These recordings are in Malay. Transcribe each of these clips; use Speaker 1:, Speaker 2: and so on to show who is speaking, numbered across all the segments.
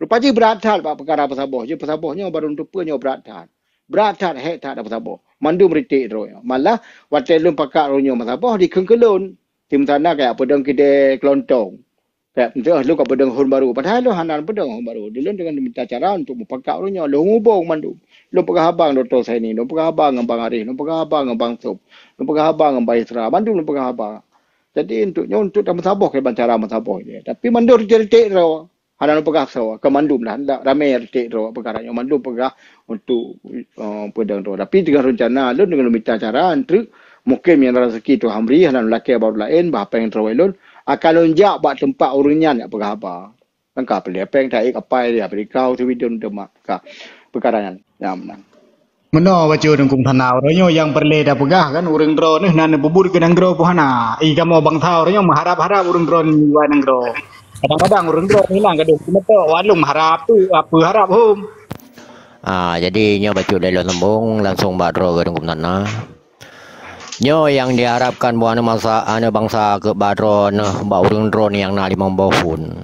Speaker 1: Lepas je berat hal perkara pesabah. Je pesabahnya baru rupanya berat hal. Berat hal hek tak ada pesabah. Mandu meritik terus. Malah watelun pakak ronyo pesabah di kengkelun. Tim tanah kayak pedang kide kelontong. Kayak lu kat pedang Hun Baru. Padahal lu hanan pedang Hun Baru. Dia dengan minta cara untuk mempakak ronyo. Lu ngubung mandu. Lu pegah abang Dr. Saini. Lu pegah abang dengan Bang Arif. Lu pegah abang dengan Bang Sob. Lu pegah abang dengan Bang Isra. Mandu lu pegah abang. Jadi untuk tak mesabah ke cara mesabah dia. Tapi mandu ritik terus. Hanan pegah sawa ke mandum lah ndak ramai retik ro perkara yang mandum pegah untuk pedang tu tapi dengan rencana lu dengan minta cara antri mungkin yang rezeki tu hamri hanan laki baru lain bah apa yang terwelun akan lonjak bak tempat urunyan nak pegah apa lengkap dia apa yang tak apa dia beri kau tu video demak ka perkara yang menang
Speaker 2: Meno baca dengkung tanau ronyo yang perle dah pegah kan urang dro ni nan bubur ke nangro pohana i kamu bang tau ronyo mengharap-harap urang dro ni wa nangro kadang-kadang urang dro hilang gaduh meto walung harap tu apa harap hom
Speaker 3: jadi nyo baca dari lembung langsung badro ke dengkung tanah nyo yang diharapkan buana masa ane bangsa ke badro nah ba urang dro ni yang na 5 pun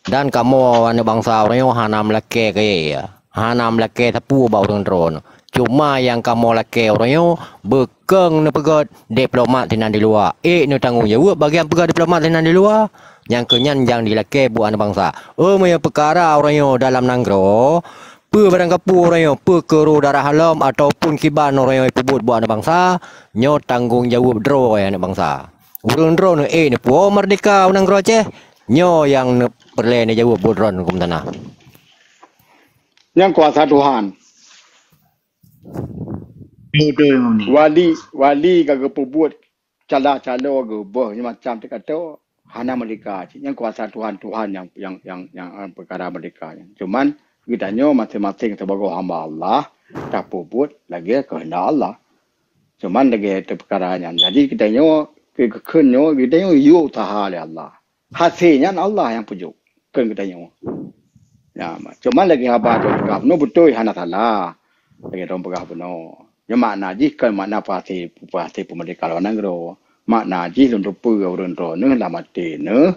Speaker 3: dan kamu ane bangsa ronyo hanam leke ke ya hanam leke tapu ba urang dro cuma yang kamu laki orangnya bekeng ne pegat diplomat tinan di luar. Ne tanggung jawab bagian pegat diplomat tinan di luar. Yang kenyan yang dilaki buat anak bangsa. Maya perkara orangnya dalam nanggro. Pe barang kapu orangnya pe keru darah halam ataupun kiban orangnya pebut buat anak bangsa. Nyo tanggung jawab dro ya anak bangsa. Urang dro ne ne puo merdeka nanggro Aceh. Nyo yang ne perle ne jawab bodron hukum tanah.
Speaker 1: Yang kuasa Tuhan. Wali kagak buat cala-cala ke bah macam tu kata hana mereka yang kuasa Tuhan yang perkara mereka cuman kitanya masing-masing sebagai hamba Allah tak buat lagi kehendak Allah cuman lagi itu perkaranya jadi kitanya kitanya you taha Allah hasilnya Allah yang pujuk kan kitanya ya cuman lagi hamba tu no betul hana salah lagi orang pegah penuh. Yang makna jika makna pasti pemerintah luar negara. Makna jika untuk pergi orang orang lah mati ne.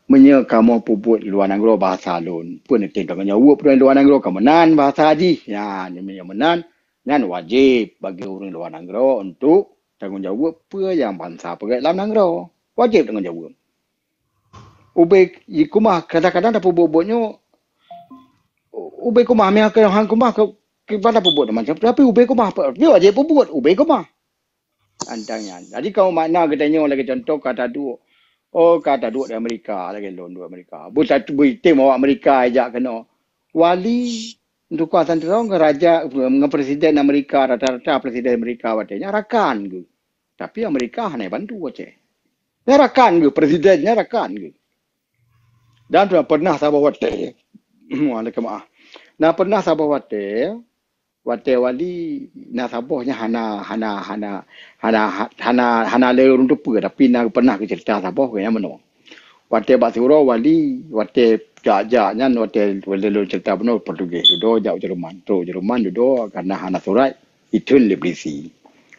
Speaker 1: Menya kamu puput luar negara bahasa lun. Pun nanti kamu jawab pun luar negara kamu menan bahasa haji. Ya, ni menan. Nan wajib bagi orang luar negara untuk tanggungjawab apa yang bangsa pergi dalam negara. Wajib tanggungjawab. Ubek ikumah kadang-kadang dah puputnya. Ubek kumah meh ke hang kumah ke pada pebut macam tapi ubay kumah dia aja pebut ubay kumah antangnya jadi kau makna katanya lagi contoh kata dua kata dua di Amerika lagi lon dua Amerika bukan tim awak Amerika aja kena wali untuk kuasa terong raja dengan presiden Amerika rata-rata presiden Amerika watenya rakan ke tapi Amerika hanya bantu aja rakan ke presidennya rakan ke dan pernah sahabat wate Waalaikumsalam nah pernah sahabat wate wali nasabahnya hana lelur untuk pergi tapi nak pernah ke cerita sabah ke yang mana wate basuro wali wate jajaknya wate lelur cerita benar Portugis do jauh Jerman do karena hana surat itu lebrisi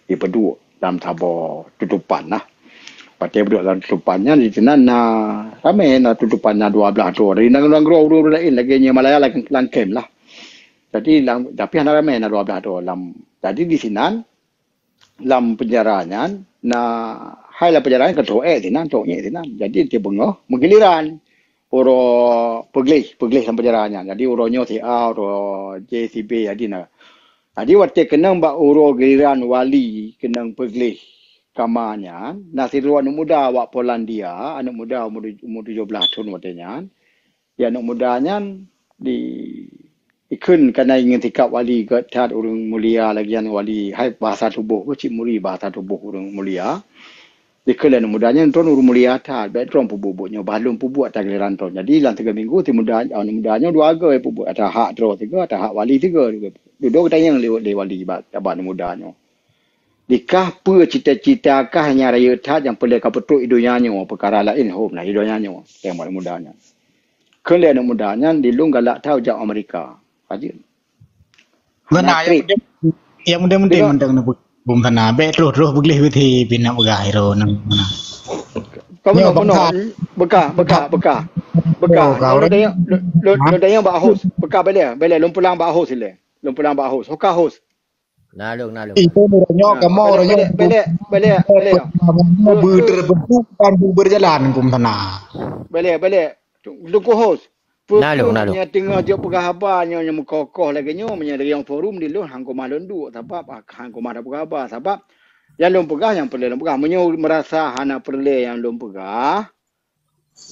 Speaker 1: di pedua dalam sabah tutupan lah wate berdua dalam tutupannya di sana ramai tutupannya 12 tu dari nang-nang lain lagi nya Malaya langkem lah. Jadi tapi anak ramai nak 12 tu lam. Jadi di sini lam penjaranya hai la penjaranya ketua sinan toknya sinan. Jadi dia bengah menggiliran oro pergi sampai penjaranya. Jadi uronyo TA oro JCB jadi nak. Jadi waktu kenang bak uro giliran wali kenang pergi kamanya. Nasiru anak muda wak Polandia, anak muda umur 17 tahun waktunya. Ya anak mudanya di ikun karena ingin tikap wali ke tat orang mulia lagi yang wali hai bahasa tubuh ke cik muri bahasa tubuh orang mulia dikelan mudanya ton orang mulia tat bedroom pubuknya balum pubuk atas giliran ton jadi dalam 3 minggu ti mudanya dua aga pubuk ada hak terus 3 ada hak wali 3 duduk tanya lewat wali tabat mudanya dikah apa cita-cita kah hanya raya tat yang perlu kapetuk idonyanyo perkara lain hom lah idonyanyo yang mudanya kalian mudanya dilung galak tahu jauh Amerika aja.
Speaker 2: Benar yang mudah-mudah nak bum tanah be terus beglih withi bina megah hero nang mana.
Speaker 1: Kamu nak bekah. Bekah.
Speaker 2: kau
Speaker 1: Lo
Speaker 2: orang
Speaker 1: tanya
Speaker 2: ha
Speaker 1: lo tanya ba host. Bekah bele lom pulang ba host sile. Lom pulang ba host. Hoka host.
Speaker 3: Nalung.
Speaker 2: itu orangnya kamu orangnya
Speaker 1: Bele. Tu
Speaker 2: berbentuk dan berjalan kum tanah.
Speaker 1: bele. Tu ko host. Pe
Speaker 3: Nalung.
Speaker 1: nya tengah je pegah haba nya mukokoh lagi nyo nya dari yang forum di lo hang ko malon du sebab hang ko mada pegah haba sebab yang lom pegah yang perle lom pegah menyo merasa hana perle yang lom pegah.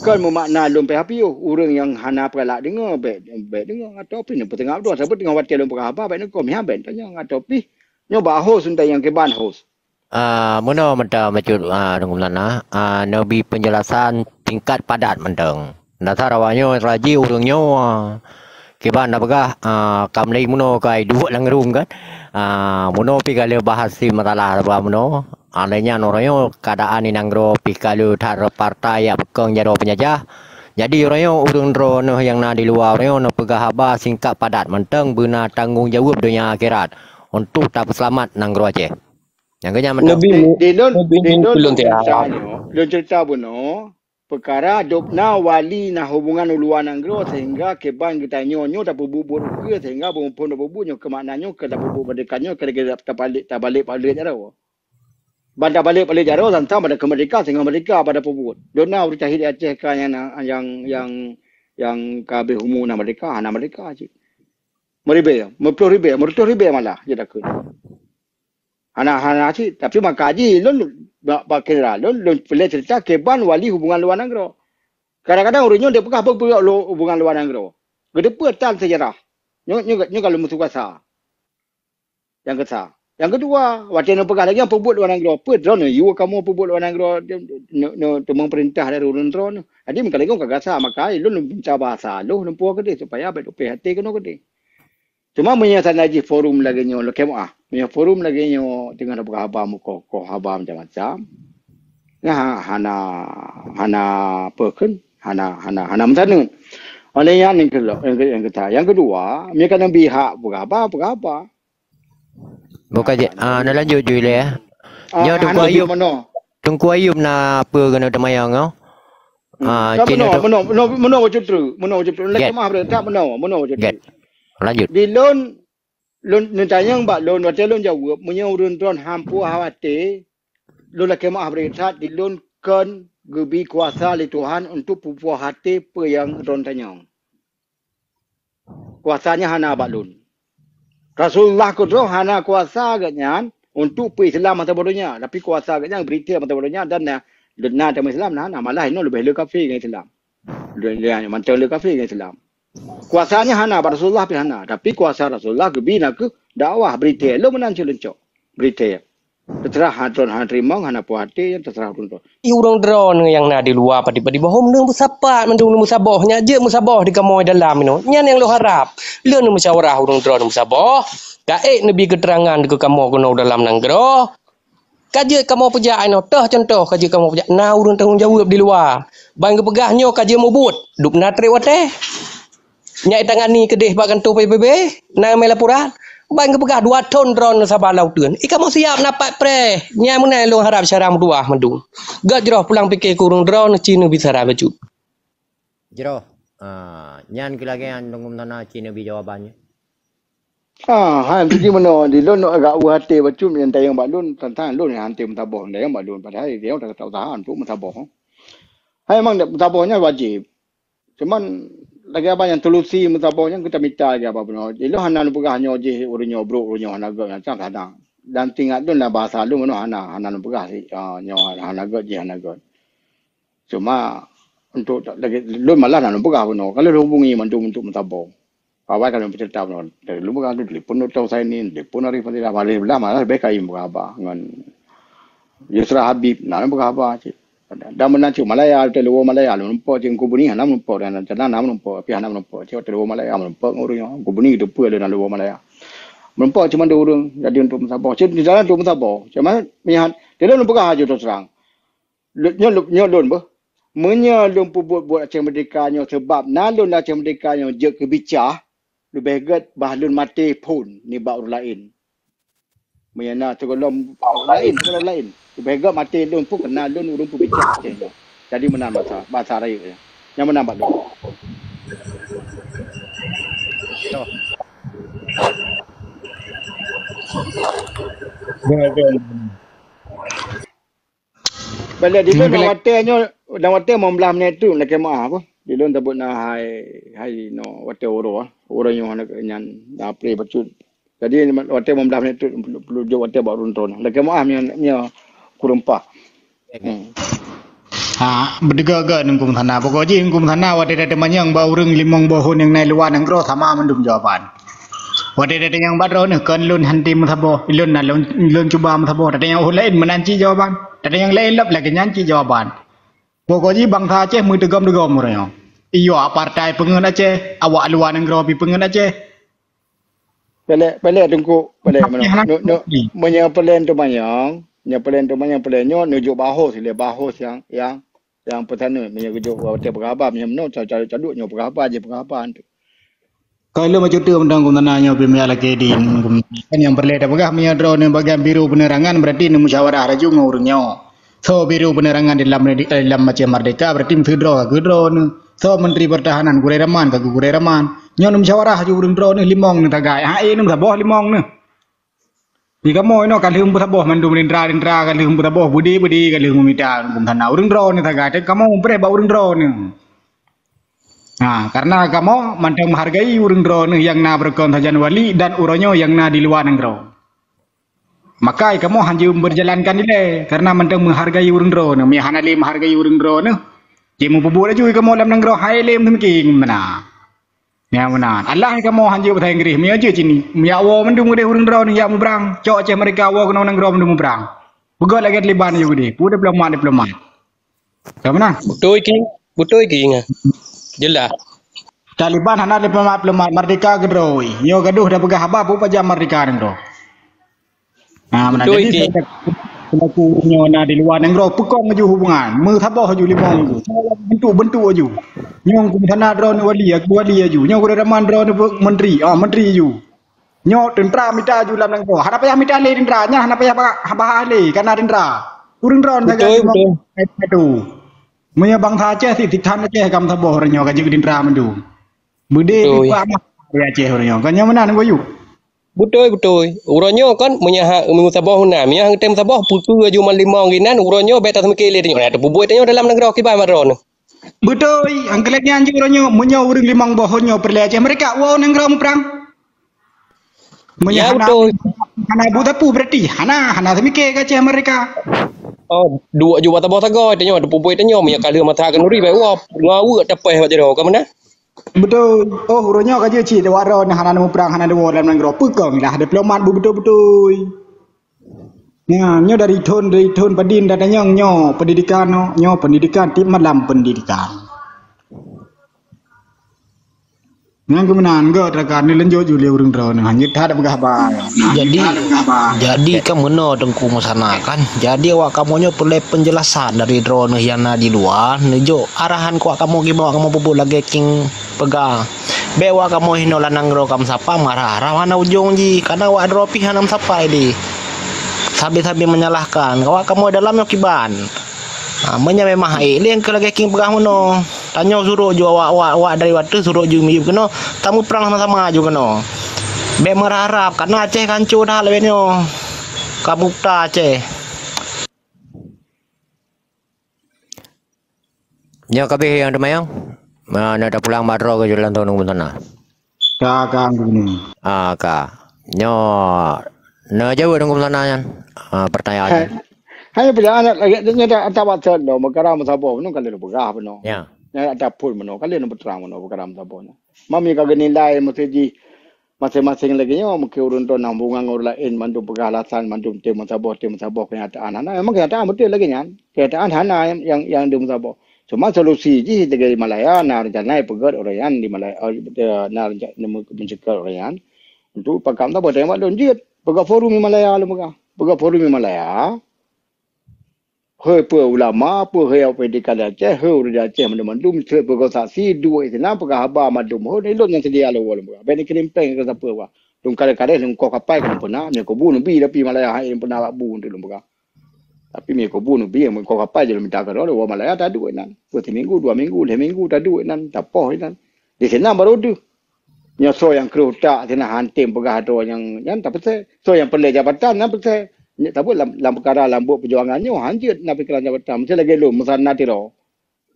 Speaker 1: Kan memakna lom PHP urang yang hana pelak dengar be dengar atau pi ne petengah tu sebab tengah watel lom pegah haba be ne ko mi haben tanya atau pi nyo ba host unta yang ke ban host.
Speaker 3: Muna mentang macut dengum tanah. Nabi penjelasan tingkat padat mentang. Dasar awaknya raji urangnya kiban dah pegah kamlei muno kai dua lang room kan. Muno pi kalau bahas si masalah apa muno. Alenya orangnya keadaan ni nanggro pi kalau tar partai ya pekong jaro penjajah. Jadi orangnya urang drone yang na di luar orangnya pegah haba singkat padat mentang benar tanggung jawab dunia akhirat untuk tak selamat nanggro Aceh. Yang kenyang mentang.
Speaker 1: Di lon
Speaker 4: belum tiada.
Speaker 1: lon cerita buno perkara dopna wali na hubungan uluan anggro sehingga keban kita nyonyo tak bubur ke sehingga pun bubunyo ke maknanya ke tak bubur berdekannya ke tabalik jaro. Pada balik jaro tentang pada kemerdekaan sehingga merdeka pada pubut. Dona bercahid Aceh kan yang kabe humu na merdeka cik. Meripeh malah je takut. Hana cik tapi makaji lon bakira lon boleh cerita keban wali hubungan luar negara. Kadang-kadang orangnya dia pekah apa hubungan luar negara. Gede petan sejarah. Nyo kalau musuh kuasa. Yang kesah. Yang kedua, wacana pegah lagi yang pebut luar negara. Apa drone you kamu pebut luar negara no temang perintah dari urun drone. Jadi mungkin lagi kagak sah maka lon bincang bahasa lo nempuh gede supaya betul PHT kena gede. Cuma menyatakan lagi forum lagi nyo lo kemah. Punya forum lagi nyo tengah ada haba muko haba macam-macam. Nah hana perken hana mentanun. Oleh yang kedua, mereka nak bihak berapa.
Speaker 3: Bukan je. Nak lanjut je le. Nya Tungku Ayub na apa kena temayang kau?
Speaker 1: Mana macam tu. Lagi mah tak mana macam tu.
Speaker 3: Lanjut.
Speaker 1: Di lon tanya mbak lon waktu lon jawab punya urun tuan hampu hawate lon lagi mah bersat di lon kan gebi kuasa li Tuhan untuk pupuh hati pe yang ron tanya. Kuasanya hana mbak lon. Rasulullah kudro hana kuasa agaknya untuk pe Islam mata bodohnya tapi kuasa agaknya berita mata bodohnya dan na dalam Islam nah malah ini lebih le kafir dengan Islam. Dia macam le kafir dengan Islam. Kuasanya hana Rasulullah pun hana tapi kuasa Rasulullah gebina ke dakwah berita lo menancu lencok berita terserah hadron terima hana puas hati yang terserah untuk
Speaker 4: Urang drone yang nak di luar padi bahom nang musapat mendung musabahnya je musabah di kamoy dalam ino nyan yang lo harap le nu musyawarah urang drone musabah gaek nabi keterangan ke kamu kono dalam nanggro kaje kamu pejak ino tah contoh kaje kamu pejak na urang tanggung jawab di luar bang pegahnya kaje mobut duk na trewate nyai tangani kedeh bagan tu PBB na mai laporan bang pegah 2 ton drone sabah laut tuan kamu siap napak pre nyai mun lo harap syaram dua mendung gak jeroh pulang fikir kurung drone Cina bicara baju
Speaker 3: Jeroh. Nyan ke lagi yang tunggu tanah Cina bi jawabannya.
Speaker 1: han pergi mana di lon agak hati bacum yang tayang balun tentang lon yang hanti mentabah tayang balun padahal dia dah tahan tu mentabah. Hai memang mentabahnya wajib. Cuman lagi apa yang telusi mentabahnya kita minta lagi apa benar. Jadi hana pegah nyo je urunyo bro urunyo hana gak macam kadang. Dan tinggal tu lah bahasa lu mana hana pegah si nyo hana gak je hana gak. Cuma untuk lagi lu malah hana pegah benar. Kalau hubungi untuk mentabah. Awak kalau bercerita benar. Dari lu pegah tu telefon tahu saya ni telefon hari pada balik belah malah baik kayu pegah apa dengan Yusra Habib nak pegah apa cik. Dan menancu Malaya telur Malaya lumpur je kubuni hana lumpur dan jalan nama lumpur tapi hana lumpur je telur Malaya lumpur urangnya kubuni itu pun ada lumpur Malaya lumpur cuma 2 orang jadi untuk musabah jadi jalan untuk musabah cuma melihat dia lumpur aja terus terang nyo lon bah menyalum buat Aceh Merdeka nyo sebab nalun Aceh Merdeka nyo je kebicah lebih get bahlun mati pun ni bak orang lain menyana tergolong lain Bega mati lun pun kenal lun urung pun bincang Aceh. Jadi menang bahasa raya. yang mana bak tu. Balik di lu nak water mau belah menit tu nak kemah apa. Di lu tabut na hai no water oro yang nak nyan dah play bacut. Jadi water mau belah menit tu perlu jo water baru runton. Nak kemah nya kurempah.
Speaker 2: Berdegaga nungkum tanah. Pokoknya nungkum tanah wadah ada manyang bau reng limong bohon yang naik luar nangro sama mendum jawaban. Wadah ada yang badro ni kan lun hanti methabo, lun cuba methabo. Ada yang lain menanci jawaban. Ada yang lain lap lagi nyanci jawaban. Pokoknya bangsa Aceh mu tegam murang. Iyo partai pengen Aceh, awak luar nangro pi pengen Aceh.
Speaker 1: Pelek tungku pelek mana. Menya pelen tu manyang. Yang pelennya nujuk bahos yang petana punya kerja hotel berapa punya menau caduknya berapa je berapa tu.
Speaker 2: Kalau macam tu mendang gunanya pemia lagi di kan yang berleda begah punya drone bagian biru penerangan berarti musyawarah raju ngurungnya. So biru penerangan dalam macam merdeka berarti mendro ke drone. So menteri pertahanan Gureraman ke Gureraman. Nyo musyawarah ju urung drone limong ni tagai. Ni saboh limong ni. Jika mau ino kalihum bersaboh mandu merindra kalihum bersaboh budi kalihum minta tanah urung drone tagad kamu bre ba urung drone. Karena kamu mantang menghargai urung drone yang na berkon sajan wali dan uronyo yang na di luar negara. Maka kamu hanya berjalankan nilai karena mantang menghargai urung drone, mi hanali menghargai urung drone. Jemu pebul aja kamu dalam negara hai lem tengking mana. Ya benar. Allah kamu hanya bertanya Inggeris. Mi aja sini. Mi awak mendung gede urang drone ya mubrang. Cok Aceh mereka awak kena nang mendung mubrang. Begal lagi Taliban juga gede. Pudah diplomat. Kamu benar?
Speaker 4: Betul iki nga. Jelas.
Speaker 2: Taliban hana diplomat merdeka gedroi. Yo gaduh dah pegah apa pun pajam merdeka nang. Benar. Jadi aku nyona di luar negara pekong aju hubungan mertabah aju limong bentuk aju nyong kum tanah drone wali aju nyong kuda man drone menteri aju nyok tentera mita aju dalam negara hana payah mita le tentera nya hana payah bah le karena tentera urang drone saja itu munya bangsa Aceh tithan Aceh kam tabah orangnya ka jeung tentera mendu bude di amah Aceh orangnya kan nya menan go yu.
Speaker 4: Betul. Uronyo kan menyahak mengusabah huna, menyahak tem sabah putu aju malimong ginan uronyo beta semekele tengok ada bubuy tengok dalam negara kibai maron.
Speaker 2: Betul, angkelnya anjing uronyo menyah urang limong bohonyo perle Aceh mereka wow negara perang.
Speaker 4: Ya betul.
Speaker 2: Hana butapu berarti hana semekele Aceh mereka.
Speaker 4: Oh, dua ju bata bata goy tengok ada bubuy tengok menyah kali mata kan uri bai wah ngawu tapeh baca ro ka mana?
Speaker 2: Betul. Oh, uronyo ka je ci de waro na hana mu perang hana de wo dalam negara pekong lah diplomat betul. Ya, nyo dari thon padin datanya nyo pendidikan pendidikan tim malam pendidikan. Nang kemenan go trakan ni lenjo juli urang drone hanya ada begah ba.
Speaker 5: Jadi kamu no dengku masana kan. Jadi awak kamunya perlu penjelasan dari drone yang di luar. Nejo arahan kuak kamu gimana kamu bubuk lagi king pegang. Bewa kamu hino lanang ro kam sapa marah rawana ujung ji karena awak dropi hanam sapa ini. Sabi menyalahkan. Awak kamu dalamnya kiban. Menya memang hai leng ke lagi king pegang mono. Tanya suruh ju awak dari waktu suruh ju mi keno tamu perang sama-sama ju keno. Be merharap karena Aceh kancu dah lebenyo. Kamu ta Aceh.
Speaker 3: Nya kabeh yang demayang. Mana ada pulang madro ke jalan tahun tanah.
Speaker 2: Ka gini.
Speaker 3: Nyo na jauh dengan tanahnya. Pertanyaan.
Speaker 1: Hai perjalanan lagi nya ada wacana no magara masabo no kalau begah no.
Speaker 3: Ya.
Speaker 1: Nya ada pun no kalau no berterang no magara masabo no. Mami kagak nilai mesti masing-masing lagi nya mungkin urun to nambungan orang lain mandu pegalasan mandu tim masabo kenyataan hana memang kenyataan betul lagi nya. Kenyataan hana yang di masabo. Cuma solusi ji dari Malaya na rencana pegat orang di Malaya na rencana mencegah orang untuk pakam tak boleh mak lonjit pegat forum di Malaya lu pegat forum di Malaya. Hei ulama apa hei apa di kala Aceh hei urang Aceh mandum se pegat saksi dua itu na pegat haba mandum hei lon yang sedia lu muka beni krimpeng ke siapa wa dum kala-kala lung kok kapai kan pernah nya ko bu nabi tapi Malaya hai pernah bu tu lu muka Tapi mi ko bunuh biar mun ko kapal je minta ke orang Malaya tak duit nan. Berarti minggu, 2 minggu, 5 minggu tak duit nan, tak poh nan. Di sana baru tu. Nya so yang kerutak sana hantim pegah ada yang tak betul. So yang pelai jabatan nan betul. Tak apa dalam perkara lambuk perjuangannya hanjut nak perkara jabatan. Macam lagi lu musana tiro.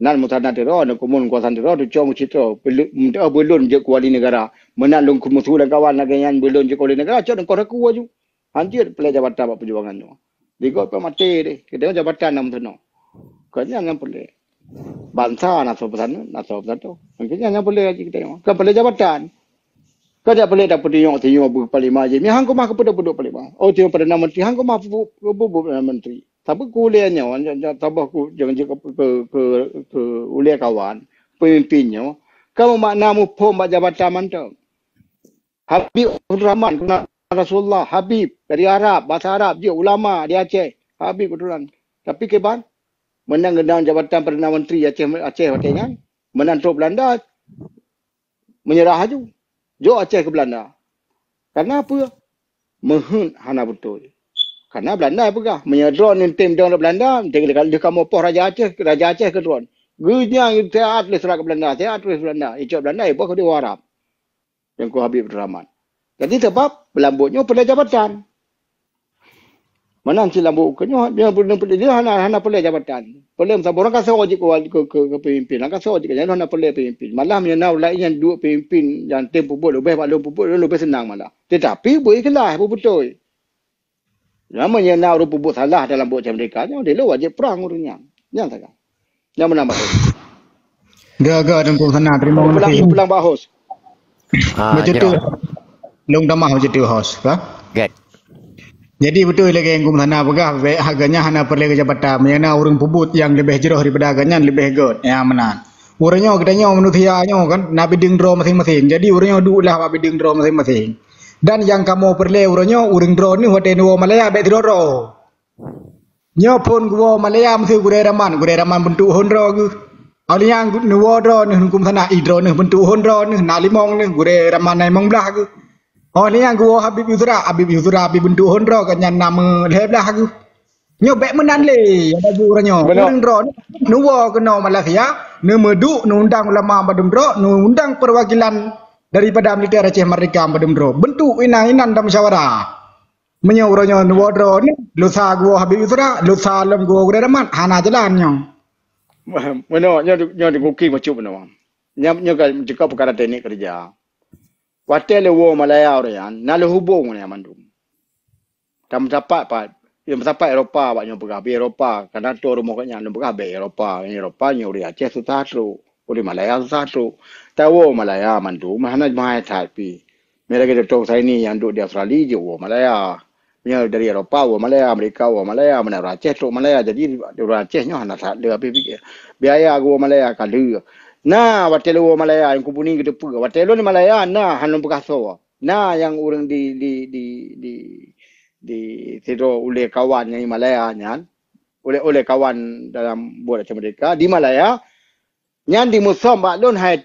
Speaker 1: Nan musana tiro nak kumun kuasan tiro tu cuma citro belum je kuali negara. Menan lung kumusu dan kawan lagi yang belum je kuali negara cak kau raku aju. Hanjut pelai jabatan perjuangannya. Digo pa mati deh. Kita jabatan nam tu no. Kanya yang pelai. Bangsa nak sopan tu. Mungkin yang pelai aja kita. Kan pelai jabatan. Kada boleh dapat tengok berparlimen je. Mi hang ko mah kepada duduk parlimen. Oh tengok Perdana Menteri hang ko mah Perdana Menteri. Tapi kuliahnya tabah ku jangan ke uliah kawan pemimpinnya. Kamu maknamu pom jabatan mantap. Habib Abdul Rahman kena Rasulullah, Habib dari Arab, bahasa Arab dia ulama di Aceh. Habib kebetulan. Tapi keban menang gendang jabatan Perdana Menteri Aceh katanya. Menang Tok Belanda menyerah aja. Jo Aceh ke Belanda. Karena apa? Mehun hana betul. Karena Belanda apa? Menyedron tim dong Belanda. Dia kamu poh Raja Aceh ke drone. Gunya teat le serak ke Belanda. Teat le Belanda. Icok Belanda ibu ke dia Arab. Yang ku Habib Abdul Rahman. Jadi sebab belambutnya pada jabatan. Mana si lambu kenyo dia hana pelai jabatan. Pelai masa orang kasih wajib ke pemimpin. Kasih wajib kan hana pelai pemimpin. Malah menyenau lain yang dua pemimpin yang tempoh boleh lebih senang malah. Tetapi boleh kelah betul. Yang menyenau rupa salah dalam buat macam mereka dia wajib perang urutnya. Yang tak. Yang menambah.
Speaker 2: Gaga dan kau sana terima kasih.
Speaker 1: Pulang bahos.
Speaker 2: Macam tu. Long damah macam tu host, kan?
Speaker 3: Get.
Speaker 2: Jadi betul lagi yang sana pegah harganya hana perlu ke jabatan menyana orang pebut yang lebih jeroh daripada harganya lebih good yang menang. Orangnya katanya manusianya kan nak biding draw masing-masing. Jadi orangnya dulah nak biding draw masing-masing. Dan yang kamu perlu orangnya orang draw ni hotel dua Malaya bet draw. Nyo pun gua Malaya mesti gure raman bentuk hondro gu. Awal yang nuwa draw ni hukum sana idro ni bentuk hondro ni nalimong ni gure raman nai mongbelah gu. Oh ni yang gua Habib Yusra bentuk hondro kan yang nama leblah aku. Nyo bek menan le ada orangnya. Orang dro nuwa kena Malaysia, ne meduk nu undang ulama badum dro, nu undang perwakilan daripada militer Aceh Merdeka badum dro. Bentuk inan dalam musyawarah. Menyo orangnya nuwa dro ni lusa gua Habib Yusra, lusa lam gua Ramat hana jalannya.
Speaker 1: Mana nyo di kuki macam mana. Nyo kan jika perkara teknik kerja. Watel wo Malaya orang nak hubung ni mandum. Tam dapat pa, yang dapat Eropah banyak pegah bi Eropah, karena tu rumah kanya nak pegah bi Eropah ni uri Aceh susah tu, uri Malaya susah tu. Tahu Malaya mandum, mana mahal tapi. Mereka tu saya ni yang duduk di Australia je wo Malaya. Punya dari Eropah wo Malaya, Amerika wo Malaya, mana Aceh tu Malaya. Jadi orang Acehnya hana tak ada fikir. Biaya wo Malaya kalah. Nah, watel wo Malaya yang kumpuni kita pun. Watel ni Malaya nah hanum bekaso. Nah yang orang di tidur oleh kawan yang Malaya nyan. Oleh kawan dalam buat macam mereka di Malaya nyan di musom bak lon hai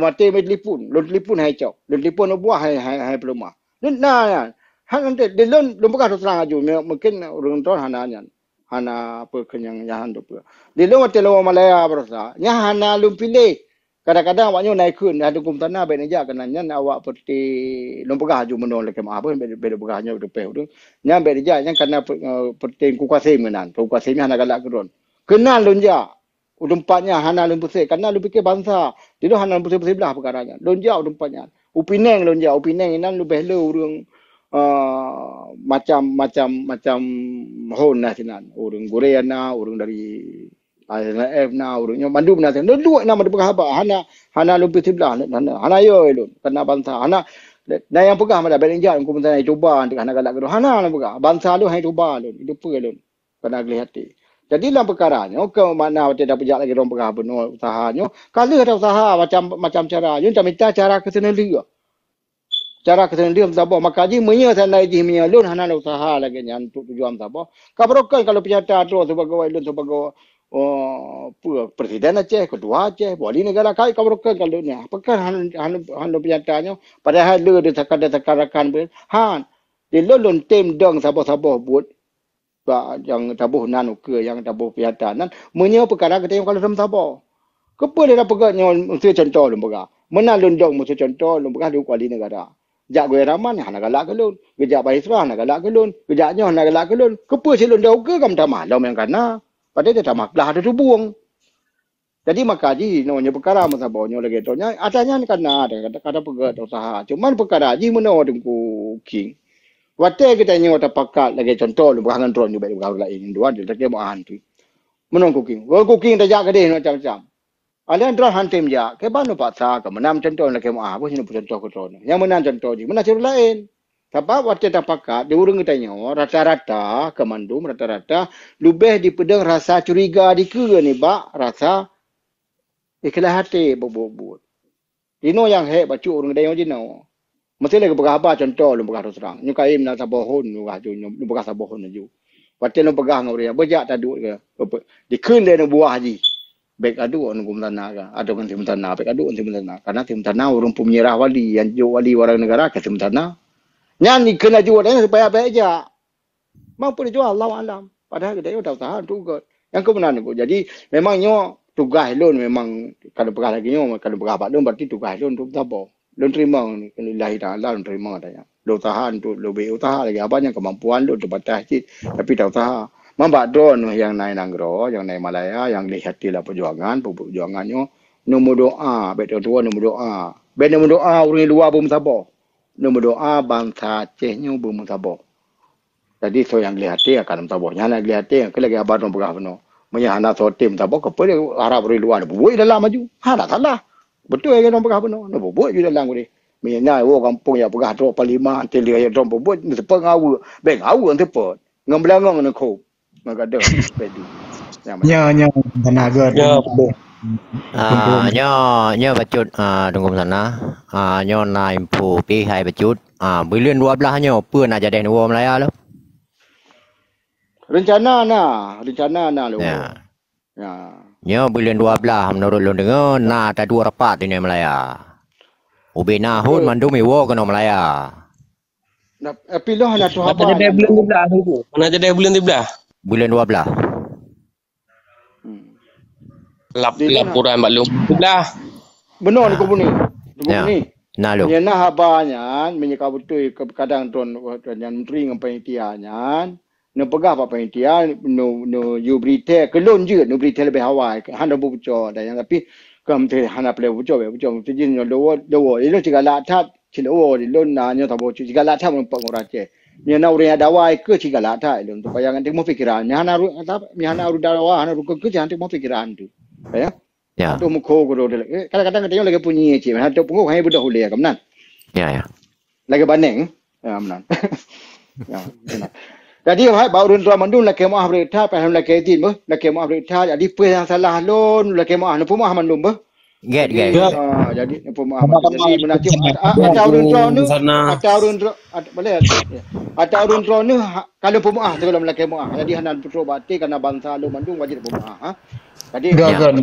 Speaker 1: mati telefon. Lon telefon hai cok. Lon telefon buah hai pelumah. Nah han de lon bukan terang aju mungkin orang tu hana nyan. Hana apa kenyang jahan tu. Di luar telur Malaya berasa. Nya hana lum pilih. Kadang-kadang awaknya naik kun ada hukum tanah baik aja kena nya awak perti lum pegah aju menol ke apa beda pegahnya depe tu. Nya baik aja nya kena perti ku kuasai menan. Ku kuasai hana galak keron. Kenal lun ja. Umpatnya hana lum pusing karena lum fikir bangsa. Di lu hana pusing belah perkaranya. Lun ja umpatnya. Upineng lun ja upineng inan lu behlu urang macam hon lah sinan orang Korea na orang dari IMF na orangnya mandu na sinan dua nama dia pegah apa hana lebih sebelah hana yo elon kena bangsa hana dan yang pegah ada belenja aku minta coba untuk hana galak hana pegah bangsa lu hai coba lu itu elon kena geli hati jadi dalam perkaranya ke mana tidak pejak lagi orang pegah benar usahanya kalau ada usaha macam cara you minta cara ke sana juga cara kesendirian sabah makaji menya sana ji menya lun hana usaha lagi nyan tujuan sabah kabrokan kalau penyata tu sebagai lun sebagai presiden Aceh ketua Aceh wali negara kai kabrokan kalau ni apakah han penyatanya padahal lu dia takarakan han di lun tim dong sabah buat yang tabuh nan ke yang tabuh piatan nan menyo perkara kita yang kalau dalam tabah kepa dia peganya mesti contoh lembaga mana lundong mesti contoh lembaga di kuali negara jak gue raman hana galak kelun gejak baisra hana galak kelun gejaknya hana galak kelun kepa si lundong ke kam tamah lau yang kana pada dia tamah belah ada tubuang jadi maka ji no nya perkara masa bonyo lagi tonya adanya kana ada kata pegat usaha cuman perkara ji meno dengku king wate kita nyo ta pakat lagi contoh lu bahangan drone baik bagai lain dua dia tak mau hantu menong cooking ta jak gede no macam-macam alian drone hantim ja ke banu paksa ke menam contoh lagi mau apa sini contoh ke drone yang menang contoh ji mana cara lain sebab wate ta pakat di urang kita nyo rata-rata ke mandum rata-rata lebih di pedang rasa curiga di ke ni bak rasa ikhlas hati bobot dino yang he bacu urang dayo jino mesti lagi berapa contoh lu berapa serang nyu kaim na sabohon lu gaju lu berapa sabohon ju waten lu pegah ngau dia bejak tadu ke dikeun dia buah haji baik adu on kum tanah ka ada kan tim tanah baik adu on tim tanah karena tim tanah urang pemirah wali yang jo wali warga negara ke tim tanah nyanyi kena jual dia supaya baik aja mampu dijual Allah alam padahal dia tahu tahan tu kot yang kebenaran tu jadi memangnya tugas lon memang kalau pegah lagi nyo kalau pegah pak lon berarti tugas lon tu apa lon terima ni lillahi taala lon terima katanya lo tahan tu lo be usaha lagi apanya kemampuan lo terbatas sikit tapi tahu usaha mambak drone yang naik Nanggro yang naik Malaya yang lihat lah perjuangannya nombor doa betul tua nombor doa ben nombor doa orang luar pun sabar nombor doa bangsa Acehnya pun sabar jadi so yang lihat akan sabarnya nak lihat ke lagi abad nombor berapa menyana so tim sabar kepada harap orang luar buat dalam maju tak salah betul yang nombor berapa buat di dalam ni menyana kampung yang pegah drop 5 antel dia drop buat sepeng awu beng awu antepot ngambelangang nak kau maka dah pedi
Speaker 2: nya tenaga
Speaker 3: nya bacut tunggu sana nya na impu pi hai bacut bulan 12 nya apa nak jadi nuwa Melaya lo
Speaker 1: rencana lo
Speaker 3: ya nya bulan 12 menurut lo dengar na ta dua rapat di Melaya ubena hun mandum iwo ke Melaya
Speaker 1: pilih nak tu apa
Speaker 4: jadi bulan 12 tunggu mana jadi bulan 12
Speaker 3: bulan 12
Speaker 4: laporan maklum 12
Speaker 1: benar ni kau ni
Speaker 3: nah lo
Speaker 1: yang nak habanya menyeka betul kadang tuan yang menteri dengan penitiannya no pegah apa penitian no you berita kelon je no berita lebih Hawaii handa bucor dan yang tapi kam te handa play bucor mesti jin no do itu jika latat cilo di lon nanya tak bocor jika latat mempak ngoraceh ni na urang dawai ke ciga lata itu untuk bayangan temu fikiran ni hana ru dawa hana ru ke jangan temu fikiran tu ya tu mukho ko do kadang-kadang kita lagi punya cik hana tu pungu hai budak hulia kamnan
Speaker 3: ya
Speaker 1: lagi baneng ya kamnan ya benar jadi hai baru tua mandun lagi maaf berita pasal lagi tin bah lagi maaf berita jadi pe yang salah lon lagi maaf nu pemah mandun bah
Speaker 3: get
Speaker 1: jadi pemah jadi menacim ada urun tua nu ada urun boleh ada urun tua nu kalau pemah tu kalau lagi maaf jadi hanan putra bati karena bangsa lu mandung wajib pemah jadi ada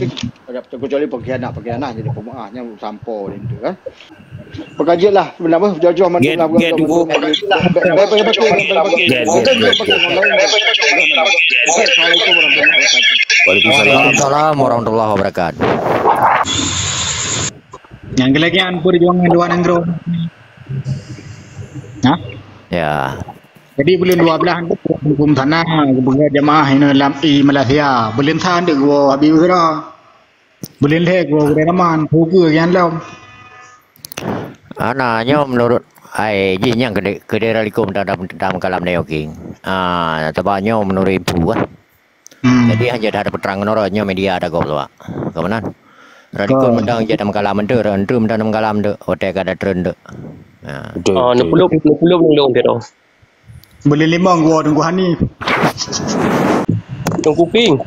Speaker 1: kecuali pengkhianat jadi pemahnya sampo itu kan Pekajilah sebenarnya jauh-jauh mandung lah
Speaker 3: Waalaikumsalam warahmatullahi wabarakatuh.
Speaker 2: Yang lagi perjuangan luar Nanggro.
Speaker 3: Ya.
Speaker 2: Jadi bulan 12 tu hukum sana kepada jemaah ini dalam Malaysia. Bulan sana gua habis dah. Bulan leh gua raman pugu yang lam.
Speaker 3: Anaknya menurut jin yang kedai ralikum dalam kalam neoking. Sebabnya menurut ibu kan. Jadi hanya ada peterangan orangnya media ada kau tu. Kemudian ralikum mendang jadi dalam kalam tu, rentum dalam kalam tu, hotel kada trend tu.
Speaker 4: Belum dia dong.
Speaker 2: Boleh 5 gua tunggu hani.
Speaker 4: Tunggu ping.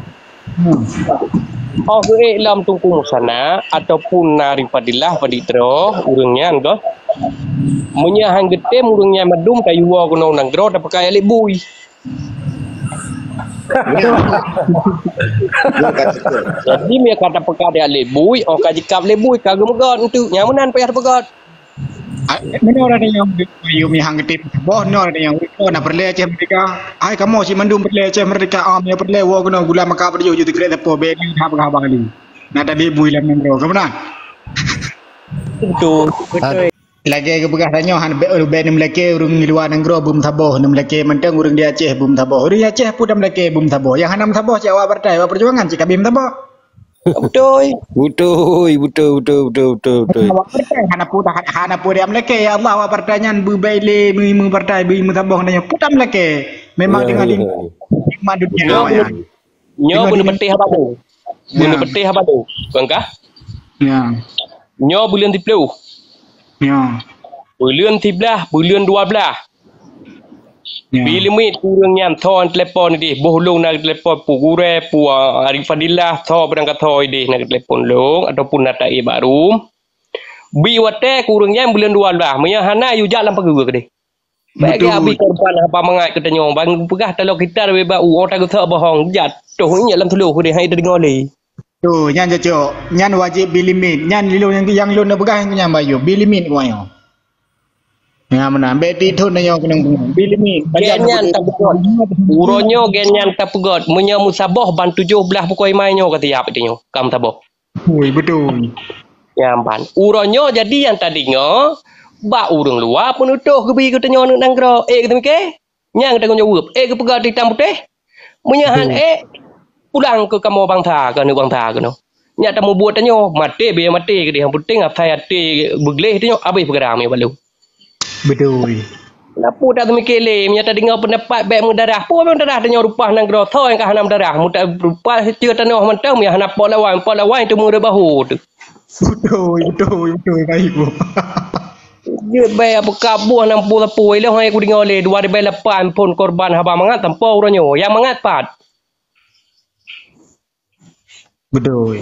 Speaker 4: Lam tunggu musana ataupun nari padilah paditro urangnya anggo. Munya hang gete urangnya madum kayu wa kono Nanggro dapat kaya lebui. Jadi dia kata pekada lebui, kaji kap lebui kagum god untuk nyamanan payah pegat.
Speaker 2: Mana ada yang you hang ketip boh no ada yang nak perle Aceh Merdeka. Ai kamu si mandum perle Aceh Merdeka ya perle wo kena gula maka perju ju tikret depo be ni ha bali. Nak tadi bui lam nang ke mana?
Speaker 4: Betul.
Speaker 2: Lagi ke begas tanya han be ni meleke urang di luar nang bum taboh ni meleke mentang urang di Aceh bum taboh. Urang Aceh pun dah meleke bum taboh. Yang hanam taboh cak awak partai awak perjuangan cik kabim taboh.
Speaker 4: Betul.
Speaker 2: Awak partai hana pun dia meleke ya Allah awak pertanyaan bebaile mu partai mu taboh nanya pun dah meleke. Memang dengan lima dunia.
Speaker 4: Nyo bunuh betih apa tu? Bunuh betih apa tu? Bangkah?
Speaker 2: Ya.
Speaker 4: Nyo bulan 10.
Speaker 2: Ya.
Speaker 4: Bulan 13, bulan 12.
Speaker 2: Ya.
Speaker 4: Bila mit kurang nyam thon telepon di boh long nak telepon pugure pu Arifadillah tho berangkat tho di nak telepon long ataupun nak tai baru. Bi wate kurang nyam bulan 12. Menya hana yu jalan pageu ke deh. Bagi abi korban apa mangai kita nyong bang pegah kalau kita lebih bau otak kita bohong jat tuh nya lam telu ke deh hai dengar le.
Speaker 2: Tu nyan cocok nyan wajib bilimit nyan lilo yang lu nak pegah nyan bayu bilimit kau yo. Ya mana beti tu nyo kena bilimit
Speaker 4: genyan tak pegot uronyo genyan tak pegot menya musabah ban 17 pukoi mai nyo kata apa tu nyo kam taboh.
Speaker 2: Oi betul.
Speaker 4: Nyampan uronyo jadi yang tadinya ba urang luar pun utuh ke bi kata nyo nang gro kata mike nyang kata nyo wup ke pegot di tam putih menyahan pulang ke kamu bangsa ke ni bangsa ke no nya tamu buat nyo mati be mati ke dia yang penting apa hati begleh tu nyo abai perkara me balu.
Speaker 2: Betul.
Speaker 4: Kenapa tak mikirle menyata dengar pendapat baik mendarah. Apa mendarah tanya rupah nang gro tho yang kahana mendarah. Muta rupah tia tanah mentang ya hana pak lawan tu mura bahu tu.
Speaker 2: Betul baik bu.
Speaker 4: Dia baik apa kabuh nang pula-pula lah aku dengar le 2008 pun korban haba mangat tanpa uranyo. Yang mangat pat.
Speaker 2: Betul.